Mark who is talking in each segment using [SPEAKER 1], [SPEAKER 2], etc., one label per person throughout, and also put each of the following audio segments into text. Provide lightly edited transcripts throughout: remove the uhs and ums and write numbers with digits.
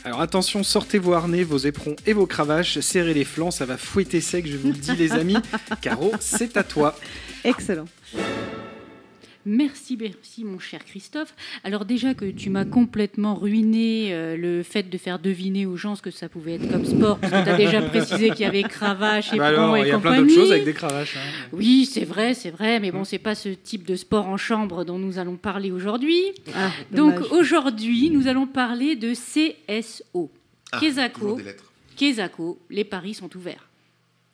[SPEAKER 1] Alors attention, sortez vos harnais, vos éperons et vos cravaches, serrez les flancs, ça va fouetter sec, je vous le dis les amis. Caro, c'est à toi.
[SPEAKER 2] Excellent.
[SPEAKER 3] Merci mon cher Christophe. Alors déjà que tu m'as complètement ruiné le fait de faire deviner aux gens ce que ça pouvait être comme sport, parce que tu as déjà précisé qu'il y avait cravache, éperons
[SPEAKER 1] alors,
[SPEAKER 3] et
[SPEAKER 1] il y a
[SPEAKER 3] compagnie.
[SPEAKER 1] plein d'autres choses avec des cravaches.
[SPEAKER 3] Oui, c'est vrai, mais bon, c'est pas ce type de sport en chambre dont nous allons parler aujourd'hui.
[SPEAKER 2] Ah,
[SPEAKER 3] Donc
[SPEAKER 2] dommage.
[SPEAKER 3] aujourd'hui, nous allons parler de CSO.
[SPEAKER 4] Toujours des lettres.
[SPEAKER 3] Kesako, les paris sont ouverts.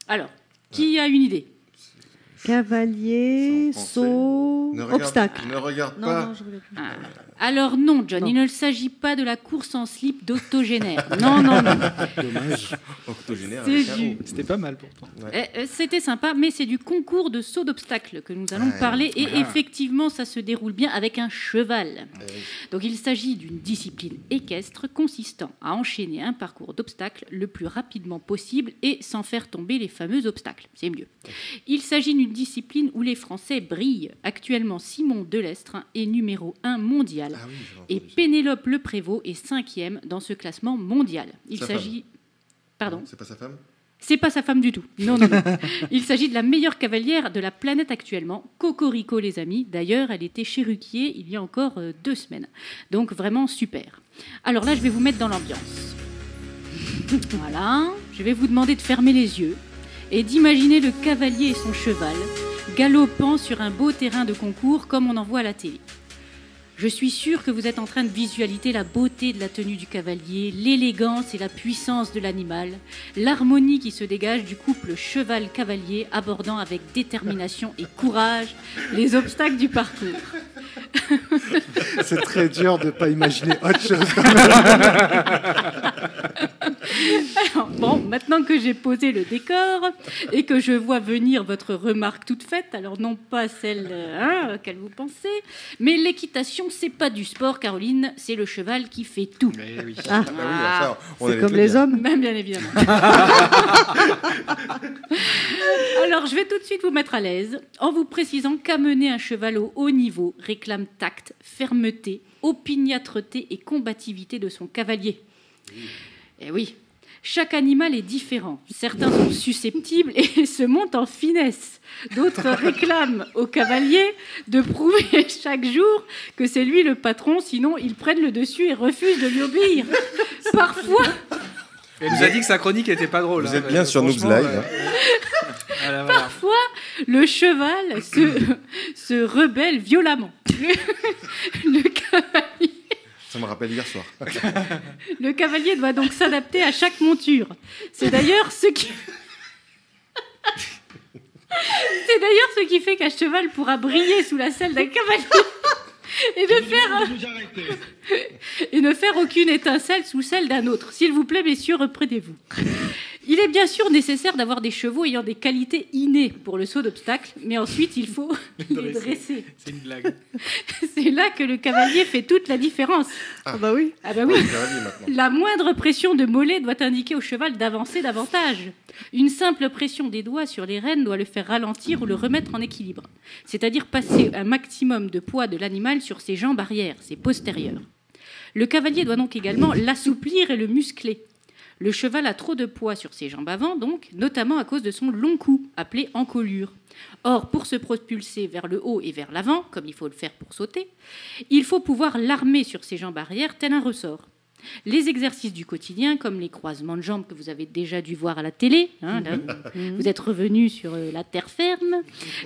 [SPEAKER 3] Alors, qui a une idée?
[SPEAKER 2] Cavalier,
[SPEAKER 4] Sans penser.
[SPEAKER 2] saut, obstacle.
[SPEAKER 4] Ne regarde
[SPEAKER 2] Non,
[SPEAKER 4] pas.
[SPEAKER 2] non, je voulais plus.
[SPEAKER 3] Alors non, John,
[SPEAKER 2] Non.
[SPEAKER 3] il ne s'agit pas de la course en slip d'octogénaire. Non.
[SPEAKER 1] Dommage.
[SPEAKER 4] Octogénaire
[SPEAKER 3] C'est
[SPEAKER 4] avec un
[SPEAKER 3] du-
[SPEAKER 4] O.
[SPEAKER 1] C'était pas mal pourtant.
[SPEAKER 3] C'était sympa, mais c'est du concours de saut d'obstacles que nous allons
[SPEAKER 4] Ouais.
[SPEAKER 3] parler. Et
[SPEAKER 1] Ah.
[SPEAKER 3] effectivement, ça se déroule bien avec un cheval.
[SPEAKER 4] Eh oui.
[SPEAKER 3] Donc il s'agit d'une discipline équestre consistant à enchaîner un parcours d'obstacles le plus rapidement possible et sans faire tomber les fameux obstacles. C'est mieux. Il s'agit d'une discipline où les Français brillent. Actuellement, Simon Delestre est numéro 1 mondial.
[SPEAKER 4] Ah oui, j'ai
[SPEAKER 3] Et
[SPEAKER 4] entendu ça.
[SPEAKER 3] Pénélope Leprévost est 5e dans ce classement mondial. Il
[SPEAKER 4] Sa
[SPEAKER 3] s'agit... Pardon.
[SPEAKER 4] C'est pas sa femme?
[SPEAKER 3] C'est pas sa femme du tout. Non. Il s'agit de la meilleure cavalière de la planète actuellement. Cocorico, les amis. D'ailleurs, elle était chez Ruquier il y a encore 2 semaines. Donc vraiment super. Alors là, je vais vous mettre dans l'ambiance. Voilà. Je vais vous demander de fermer les yeux et d'imaginer le cavalier et son cheval galopant sur un beau terrain de concours comme on en voit à la télé. Je suis sûre que vous êtes en train de visualiser la beauté de la tenue du cavalier, l'élégance et la puissance de l'animal, l'harmonie qui se dégage du couple cheval-cavalier abordant avec détermination et courage les obstacles du parcours.
[SPEAKER 5] C'est très dur de ne pas imaginer autre chose.
[SPEAKER 3] Alors, bon, maintenant que j'ai posé le décor et que je vois venir votre remarque toute faite, alors non pas celle auquel vous pensez, mais l'équitation, c'est pas du sport, Caroline, c'est le cheval qui fait tout.
[SPEAKER 1] Eh oui.
[SPEAKER 2] Ah,
[SPEAKER 4] Ah bah oui, ça, on
[SPEAKER 2] c'est
[SPEAKER 4] allait
[SPEAKER 2] comme
[SPEAKER 4] te le
[SPEAKER 2] les
[SPEAKER 4] dire.
[SPEAKER 2] hommes.
[SPEAKER 3] Même bien évidemment. Alors, je vais tout de suite vous mettre à l'aise en vous précisant qu'amener un cheval au haut niveau réclame tact, fermeté, opiniâtreté et combativité de son cavalier. Eh oui, chaque animal est différent. Certains sont susceptibles et se montent en finesse. D'autres réclament au cavalier de prouver chaque jour que c'est lui le patron, sinon ils prennent le dessus et refusent de lui obéir. Parfois,
[SPEAKER 1] Elle nous a dit que sa chronique était pas drôle.
[SPEAKER 4] Vous êtes bien sur Noobs
[SPEAKER 1] franchement,
[SPEAKER 4] Live. Hein.
[SPEAKER 1] Voilà.
[SPEAKER 3] parfois, le cheval se rebelle violemment. Le cavalier,
[SPEAKER 4] Ça me rappelle hier soir.
[SPEAKER 3] le cavalier doit donc s'adapter à chaque monture. C'est d'ailleurs ce qui... C'est d'ailleurs ce qui fait qu'un cheval pourra briller sous la selle d'un cavalier et ne faire aucune étincelle sous celle d'un autre. S'il vous plaît, messieurs, reprenez-vous. Il est bien sûr nécessaire d'avoir des chevaux ayant des qualités innées pour le saut d'obstacle, mais ensuite il faut les dresser.
[SPEAKER 1] C'est une blague.
[SPEAKER 3] C'est là que le cavalier fait toute la différence.
[SPEAKER 2] Ah bah oui.
[SPEAKER 3] Ah bah oui.
[SPEAKER 4] Cavalier maintenant.
[SPEAKER 3] La moindre pression de mollet doit indiquer au cheval d'avancer davantage. Une simple pression des doigts sur les rênes doit le faire ralentir ou le remettre en équilibre, c'est-à-dire passer un maximum de poids de l'animal sur ses jambes arrière, ses postérieures. Le cavalier doit donc également l'assouplir et le muscler. Le cheval a trop de poids sur ses jambes avant, donc, notamment à cause de son long cou, appelé encolure. Or, pour se propulser vers le haut et vers l'avant, comme il faut le faire pour sauter, il faut pouvoir l'armer sur ses jambes arrière tel un ressort. Les exercices du quotidien, comme les croisements de jambes que vous avez déjà dû voir à la télé, là, vous êtes revenus sur la terre ferme,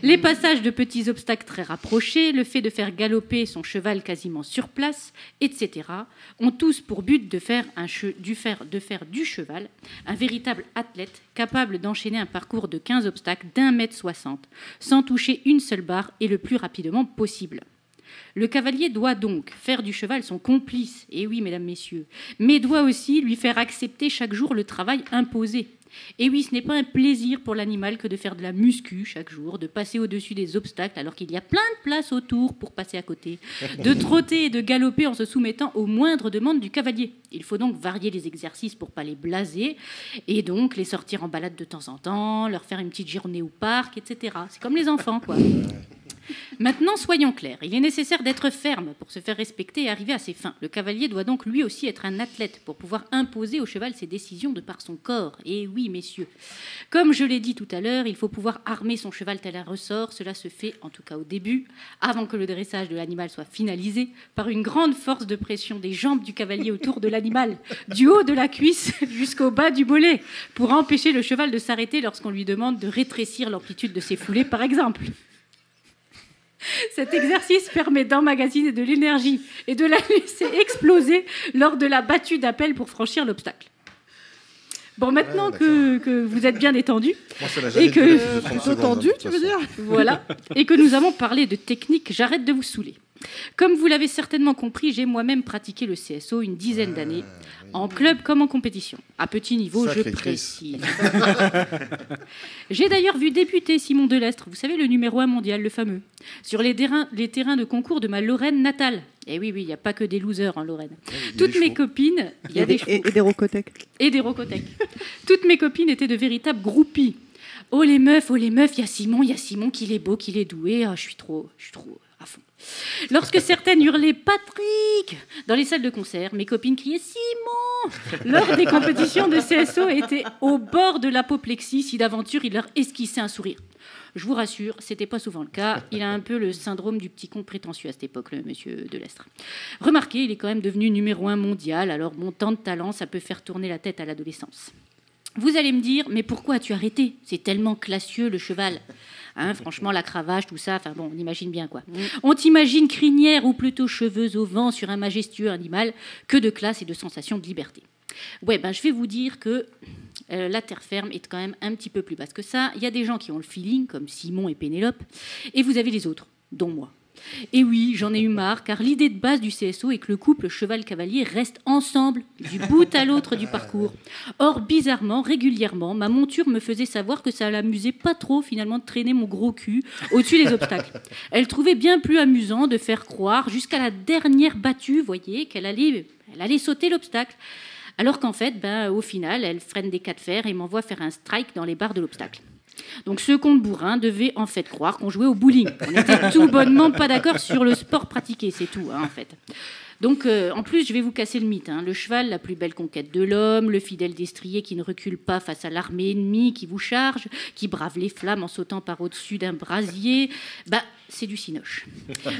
[SPEAKER 3] les passages de petits obstacles très rapprochés, le fait de faire galoper son cheval quasiment sur place, etc., ont tous pour but de faire du cheval un véritable athlète capable d'enchaîner un parcours de 15 obstacles d'1,60 m sans toucher une seule barre et le plus rapidement possible. Le cavalier doit donc faire du cheval son complice, et oui, mesdames, messieurs, mais doit aussi lui faire accepter chaque jour le travail imposé. Et oui, ce n'est pas un plaisir pour l'animal que de faire de la muscu chaque jour, de passer au-dessus des obstacles alors qu'il y a plein de place autour pour passer à côté, de trotter et de galoper en se soumettant aux moindres demandes du cavalier. Il faut donc varier les exercices pour pas les blaser, et donc les sortir en balade de temps en temps, leur faire une petite journée au parc, etc. C'est comme les enfants, quoi. Maintenant, soyons clairs, il est nécessaire d'être ferme pour se faire respecter et arriver à ses fins. Le cavalier doit donc lui aussi être un athlète pour pouvoir imposer au cheval ses décisions de par son corps. Et oui, messieurs, comme je l'ai dit tout à l'heure, il faut pouvoir armer son cheval tel un ressort. Cela se fait, en tout cas au début, avant que le dressage de l'animal soit finalisé, par une grande force de pression des jambes du cavalier autour de l'animal, du haut de la cuisse jusqu'au bas du mollet, pour empêcher le cheval de s'arrêter lorsqu'on lui demande de rétrécir l'amplitude de ses foulées, par exemple. Cet exercice permet d'emmagasiner de l'énergie et de la laisser exploser lors de la battue d'appel pour franchir l'obstacle. Bon, maintenant que vous êtes bien détendus, et que
[SPEAKER 4] plutôt
[SPEAKER 2] tendu, tu veux dire?
[SPEAKER 3] Voilà, et que nous avons parlé de technique, j'arrête de vous saouler. Comme vous l'avez certainement compris, j'ai moi-même pratiqué le CSO une dizaine d'années, en club comme en compétition. À petit niveau,
[SPEAKER 4] Sacré
[SPEAKER 3] je
[SPEAKER 4] Chris.
[SPEAKER 3] précise. J'ai d'ailleurs vu débuter Simon Delestre, vous savez, le numéro 1 mondial, le fameux, sur les terrains de concours de ma Lorraine natale. Et oui, il n'y a pas que des losers en Lorraine. Toutes mes copines, il y a des chevaux.
[SPEAKER 2] Et des rocothèques.
[SPEAKER 3] Et des rocothèques. Toutes mes copines étaient de véritables groupies. Oh les meufs, il y a Simon, qu'il est beau, qu'il est doué. Ah, je suis trop à fond. Lorsque certaines hurlaient Patrick dans les salles de concert, mes copines criaient Simon. Lors des compétitions de CSO étaient au bord de l'apoplexie si d'aventure il leur esquissait un sourire. Je vous rassure, c'était pas souvent le cas. Il a un peu le syndrome du petit con prétentieux à cette époque, le monsieur Delestre. Remarquez, il est quand même devenu numéro 1 mondial, alors bon, tant de talent, ça peut faire tourner la tête à l'adolescence. Vous allez me dire, mais pourquoi as-tu arrêté? C'est tellement classieux, le cheval. Hein, franchement, la cravache, tout ça, enfin bon, on imagine bien quoi. On t'imagine crinière ou plutôt cheveuse au vent sur un majestueux animal, que de classe et de sensation de liberté. Ouais, je vais vous dire que la terre ferme est quand même un petit peu plus basse que ça. Il y a des gens qui ont le feeling, comme Simon et Pénélope, et vous avez les autres, dont moi. Et oui, j'en ai eu marre, car l'idée de base du CSO est que le couple cheval-cavalier reste ensemble, du bout à l'autre du parcours. Or, bizarrement, régulièrement, ma monture me faisait savoir que ça l'amusait pas trop, finalement, de traîner mon gros cul au-dessus des obstacles. Elle trouvait bien plus amusant de faire croire, jusqu'à la dernière battue, voyez, qu'elle allait sauter l'obstacle. Alors qu'en fait, au final, elle freine des cas de fer et m'envoie faire un strike dans les barres de l'obstacle. Donc ce comte bourrin devait en fait croire qu'on jouait au bowling. On n'était tout bonnement pas d'accord sur le sport pratiqué, c'est tout, en fait. Donc, en plus, je vais vous casser le mythe. Le cheval, la plus belle conquête de l'homme, le fidèle destrier qui ne recule pas face à l'armée ennemie qui vous charge, qui brave les flammes en sautant par au-dessus d'un brasier, c'est du cinoche.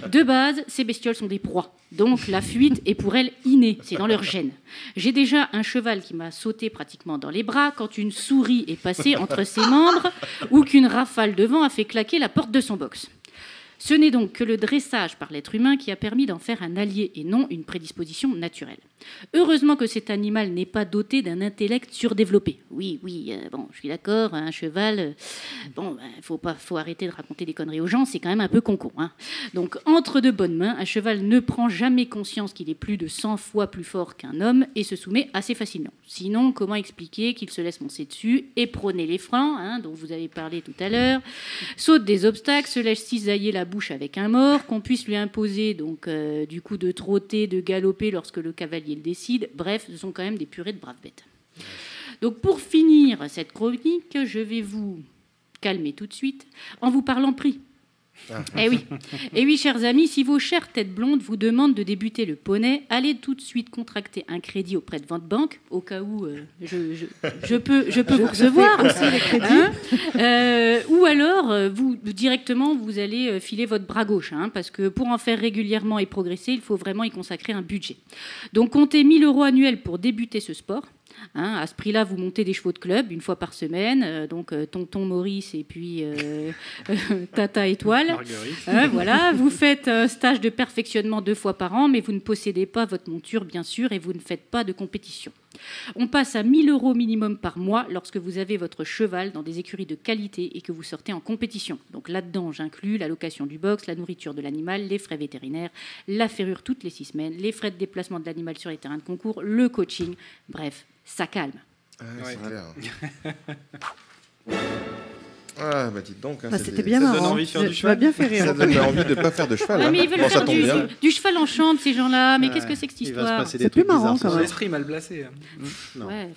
[SPEAKER 3] De base, ces bestioles sont des proies. Donc, la fuite est pour elles innée, c'est dans leur gène. J'ai déjà un cheval qui m'a sauté pratiquement dans les bras quand une souris est passée entre ses membres ou qu'une rafale de vent a fait claquer la porte de son box. Ce n'est donc que le dressage par l'être humain qui a permis d'en faire un allié et non une prédisposition naturelle. Heureusement que cet animal n'est pas doté d'un intellect surdéveloppé. Oui, je suis d'accord, un cheval, faut arrêter de raconter des conneries aux gens, c'est quand même un peu con-con. Donc, entre de bonnes mains, un cheval ne prend jamais conscience qu'il est plus de 100 fois plus fort qu'un homme et se soumet assez facilement. Sinon, comment expliquer qu'il se laisse moncer dessus, éperonner les freins, dont vous avez parlé tout à l'heure, saute des obstacles, se laisse cisailler la bouche avec un mort, qu'on puisse lui imposer du coup de trotter, de galoper lorsque le cavalier le décide. Bref, ce sont quand même des purées de braves bêtes. Donc pour finir cette chronique, je vais vous calmer tout de suite en vous parlant prix. Eh oui, chers amis, si vos chères têtes blondes vous demandent de débuter le poney, allez tout de suite contracter un crédit auprès de votre banque, au cas où je peux vous recevoir. Ou alors, vous directement, vous allez filer votre bras gauche, parce que pour en faire régulièrement et progresser, il faut vraiment y consacrer un budget. Donc, comptez 1 000 € annuels pour débuter ce sport. À ce prix-là, vous montez des chevaux de club une fois par semaine, donc tonton Maurice et puis Tata Étoile. Voilà, vous faites un stage de perfectionnement 2 fois par an, mais vous ne possédez pas votre monture, bien sûr, et vous ne faites pas de compétition. On passe à 1 000 € minimum par mois lorsque vous avez votre cheval dans des écuries de qualité et que vous sortez en compétition. Donc là-dedans, j'inclus la location du box, la nourriture de l'animal, les frais vétérinaires, la ferrure toutes les 6 semaines, les frais de déplacement de l'animal sur les terrains de concours, le coaching, bref. Ça calme.
[SPEAKER 4] C'est clair. Dites donc.
[SPEAKER 2] C'était bien marrant.
[SPEAKER 1] Ça donne envie de faire du
[SPEAKER 2] Tu
[SPEAKER 1] cheval.
[SPEAKER 2] m'as bien fait rire.
[SPEAKER 4] Ça donne envie de ne pas faire de cheval.
[SPEAKER 3] Mais ils veulent faire
[SPEAKER 4] ça tombe bien.
[SPEAKER 3] du cheval en chambre, ces gens-là. Mais qu'est-ce que c'est que cette histoire?
[SPEAKER 2] C'est plus marrant quand
[SPEAKER 1] Son
[SPEAKER 2] même.
[SPEAKER 1] esprit mal placé.
[SPEAKER 3] Ouais,